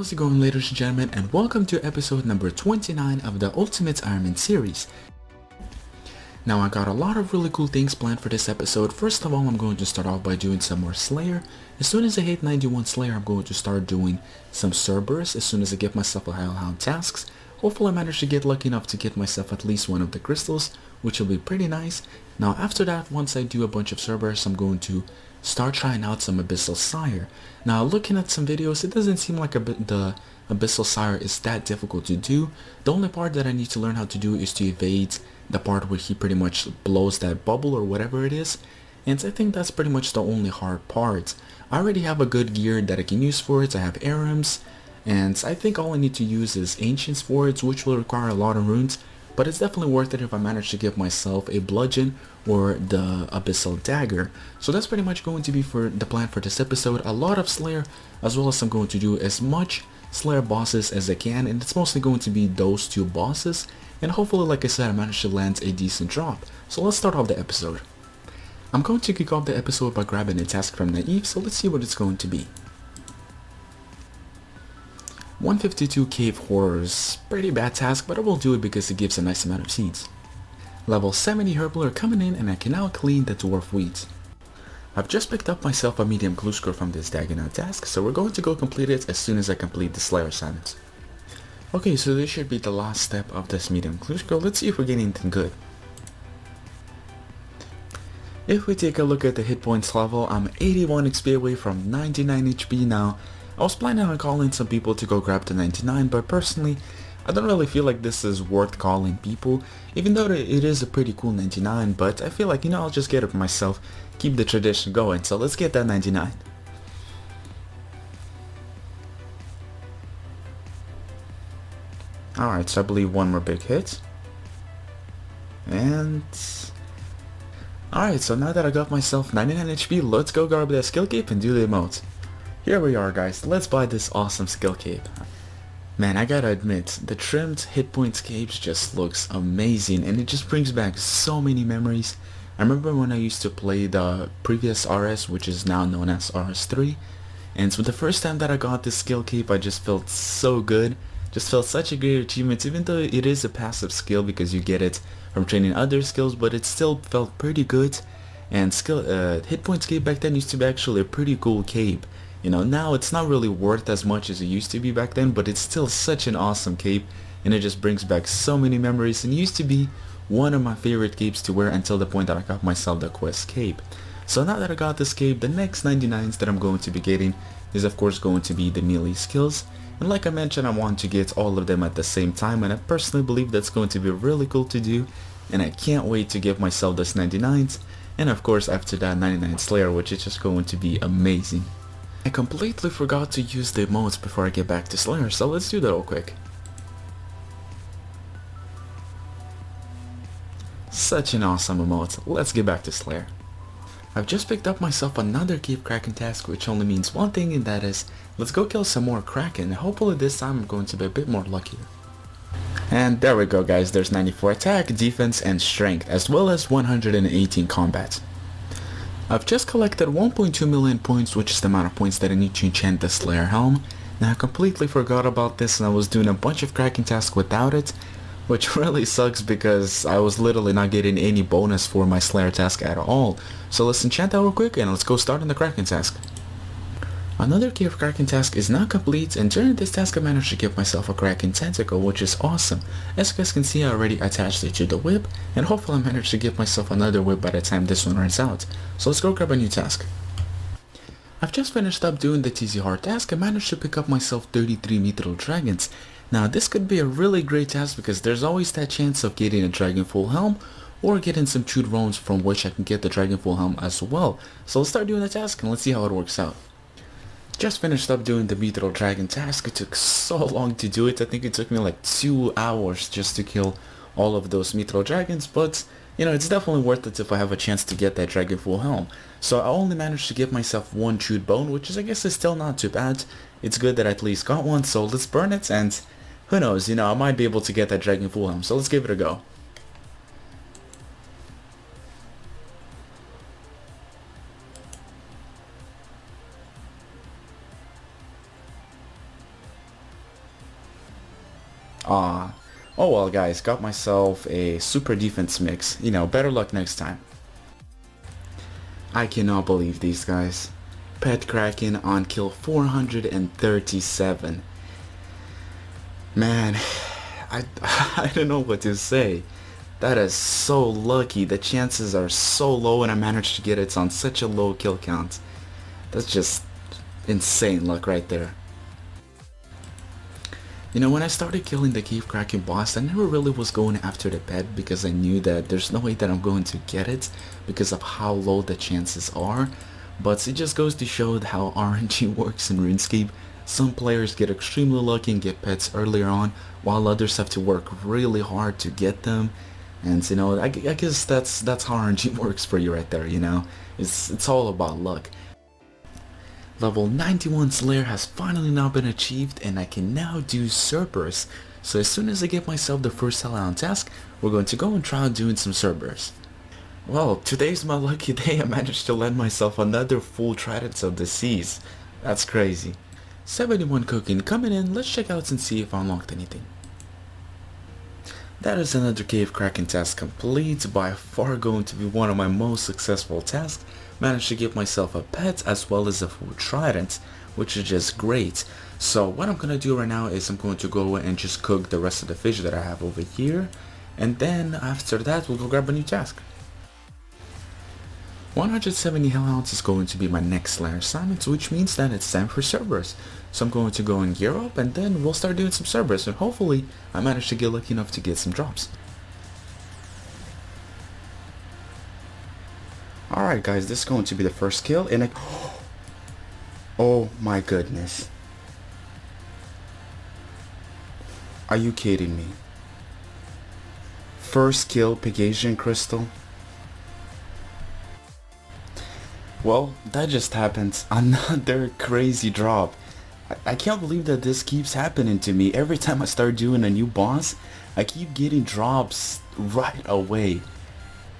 how's it going, ladies and gentlemen, and welcome to episode number 29 of the Ultimate Ironman series. Now, I got a lot of really cool things planned for this episode. First of all, I'm going to start off by doing some more Slayer. As soon as I hit 91 Slayer, I'm going to start doing some Cerberus as soon as I give myself a Hellhound tasks. Hopefully I manage to get lucky enough to get myself at least one of the crystals, which will be pretty nice. Now after that, once I do a bunch of Cerberus, I'm going to start trying out some Abyssal Sire. Now looking at some videos, it doesn't seem like the Abyssal Sire is that difficult to do. The only part that I need to learn how to do is to evade the part where he pretty much blows that bubble or whatever it is. And I think that's pretty much the only hard part. I already have a good gear that I can use for it. I have Arams, and I think all I need to use is Ancients for it, which will require a lot of runes. But it's definitely worth it if I manage to give myself a bludgeon or the Abyssal Dagger. So that's pretty much going to be for the plan for this episode. A lot of Slayer, as well as I'm going to do as much Slayer bosses as I can, and it's mostly going to be those two bosses. And hopefully, like I said, I managed to land a decent drop. So let's start off the episode. I'm going to kick off the episode by grabbing a task from Naive, so let's see what it's going to be. 152 Cave Horrors. Pretty bad task, but I will do it because it gives a nice amount of seeds. Level 70 Herbler coming in, and I can now clean the Dwarf Wheat. I've just picked up myself a medium clue score from this Dagonaut task, so we're going to go complete it as soon as I complete the Slayer assignments. Okay, so this should be the last step of this medium clue score. Let's see if we're getting anything good. If we take a look at the hit points level, I'm 81 XP away from 99 HP now. I was planning on calling some people to go grab the 99, but personally, I don't really feel like this is worth calling people, even though it is a pretty cool 99, but I feel like, I'll just get it myself, keep the tradition going, so let's get that 99. Alright, so I believe one more big hit. And... Alright, so now that I got myself 99 HP, let's go grab that skill cape and do the emote. Here we are, guys, let's buy this awesome skill cape. Man, I gotta admit, the trimmed hit points capes just looks amazing, and it just brings back so many memories. I remember when I used to play the previous RS, which is now known as RS3, and so the first time that I got this skill cape, I just felt so good. Just felt such a great achievement, even though it is a passive skill because you get it from training other skills, but it still felt pretty good. And hit points cape back then used to be actually a pretty cool cape. Now it's not really worth as much as it used to be back then, but it's still such an awesome cape, and it just brings back so many memories, and used to be one of my favorite capes to wear until the point that I got myself the quest cape. So now that I got this cape, the next 99s that I'm going to be getting is of course going to be the melee skills. And like I mentioned, I want to get all of them at the same time, and I personally believe that's going to be really cool to do, and I can't wait to give myself this 99s, and of course after that 99 Slayer, which is just going to be amazing. I completely forgot to use the emotes before I get back to Slayer, so let's do that real quick. Such an awesome emote. Let's get back to Slayer. I've just picked up myself another Cave Kraken task, which only means one thing, and that is, let's go kill some more Kraken. Hopefully this time I'm going to be a bit more luckier. And there we go, guys, there's 94 attack, defense, and strength, as well as 118 combat. I've just collected 1.2 million points, which is the amount of points that I need to enchant the Slayer Helm. Now I completely forgot about this, and I was doing a bunch of Kraken tasks without it, which really sucks because I was literally not getting any bonus for my Slayer task at all. So let's enchant that real quick and let's go start on the Kraken task. Another Cave Kraken task is now complete, and during this task I managed to give myself a Kraken tentacle, which is awesome. As you guys can see, I already attached it to the whip, and hopefully I managed to give myself another whip by the time this one runs out. So let's go grab a new task. I've just finished up doing the TZ Hard task and managed to pick up myself 33 Mithril Dragons. Now this could be a really great task because there's always that chance of getting a Dragon Full Helm or getting some chewed roams from which I can get the Dragon Full Helm as well. So let's start doing the task and let's see how it works out. Just finished up doing the Mithril Dragon task. It took so long to do it. I think it took me like 2 hours just to kill all of those Mithril Dragons, but it's definitely worth it if I have a chance to get that Dragon Full Helm. So I only managed to give myself 1 chewed bone, which is, I guess, is still not too bad. It's good that I at least got one, so let's burn it, and who knows, I might be able to get that Dragon Full Helm, so let's give it a go. Ah, oh well guys, got myself a super defense mix. You know, better luck next time. I cannot believe these guys. Pet Kraken on kill 437. Man, I, I don't know what to say. That is so lucky. The chances are so low and I managed to get it on such a low kill count. That's just insane luck right there. You know, when I started killing the Cave Kraken boss, I never really was going after the pet because I knew that there's no way that I'm going to get it because of how low the chances are. But it just goes to show how RNG works in RuneScape. Some players get extremely lucky and get pets earlier on, while others have to work really hard to get them. And you know, I guess that's how RNG works for you right there. You know, it's all about luck. Level 91 Slayer has finally now been achieved and I can now do Cerberus. So as soon as I get myself the first Hellhound task, we're going to go and try out doing some Cerberus. Well, today's my lucky day. I managed to land myself another full Tridents of the Seas. That's crazy. 71 cooking coming in. Let's check out and see if I unlocked anything. That is another Cave Kraken task complete, by far going to be one of my most successful tasks. Managed to get myself a pet as well as a full trident, which is just great. So what I'm gonna do right now is I'm going to go and just cook the rest of the fish that I have over here, and then after that we'll go grab a new task. 170 Hellhounds is going to be my next Slayer assignment, which means that it's time for Cerberus. So I'm going to go and gear up and then we'll start doing some Cerberus, and hopefully I manage to get lucky enough to get some drops. Alright guys, this is going to be the first kill and I... Oh my goodness. Are you kidding me? First kill, Pegasian Crystal. Well, that just happened. Another crazy drop. I can't believe that this keeps happening to me. Every time I start doing a new boss, I keep getting drops right away.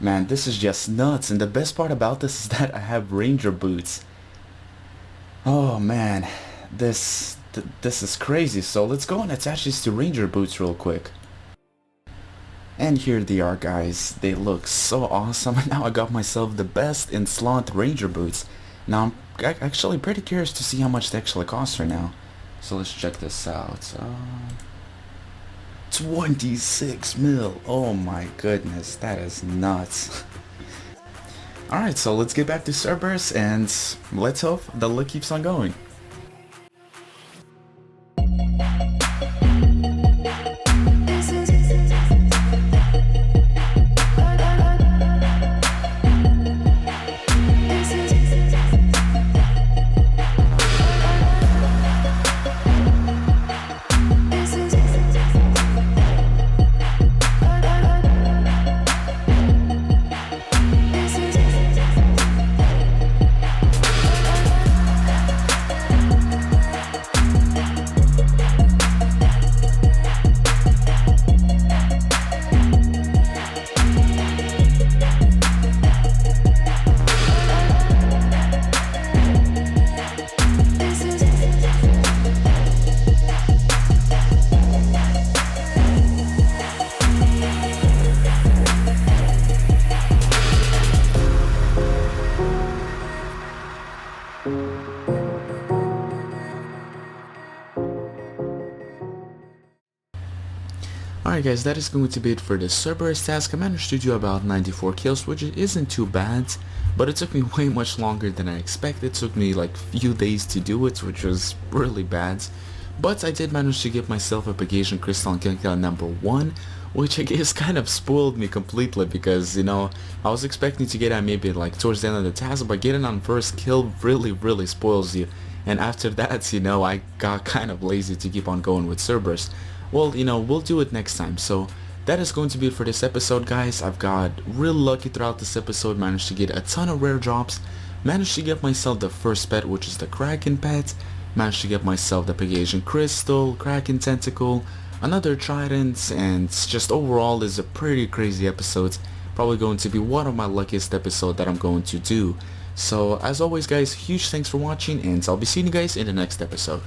Man, this is just nuts, and the best part about this is that I have ranger boots. Oh man, this is crazy. So let's go and attach these to ranger boots real quick. And here they are guys, they look so awesome. Now I got myself the best in slot ranger boots. Now I'm actually pretty curious to see how much they actually cost right now. So let's check this out. 26 mil, oh my goodness, that is nuts. Alright, so let's get back to Cerberus and let's hope the luck keeps on going. Alright guys, that is going to be it for this Cerberus task. I managed to do about 94 kills, which isn't too bad, but it took me way much longer than I expected. It took me like few days to do it, which was really bad. But I did manage to get myself a Pegasian Crystal on kill count number 1, which I guess kind of spoiled me completely because, you know, I was expecting to get at maybe like towards the end of the task, but getting on first kill really spoils you. And after that, you know, I got kind of lazy to keep on going with Cerberus. Well, you know, we'll do it next time. So that is going to be it for this episode, guys. I've got real lucky throughout this episode, managed to get a ton of rare drops, managed to get myself the first pet, which is the Kraken pet, managed to get myself the Pegasian Crystal, Kraken Tentacle, another Trident, and just overall is a pretty crazy episode. Probably going to be one of my luckiest episodes that I'm going to do. So as always guys, huge thanks for watching, and I'll be seeing you guys in the next episode.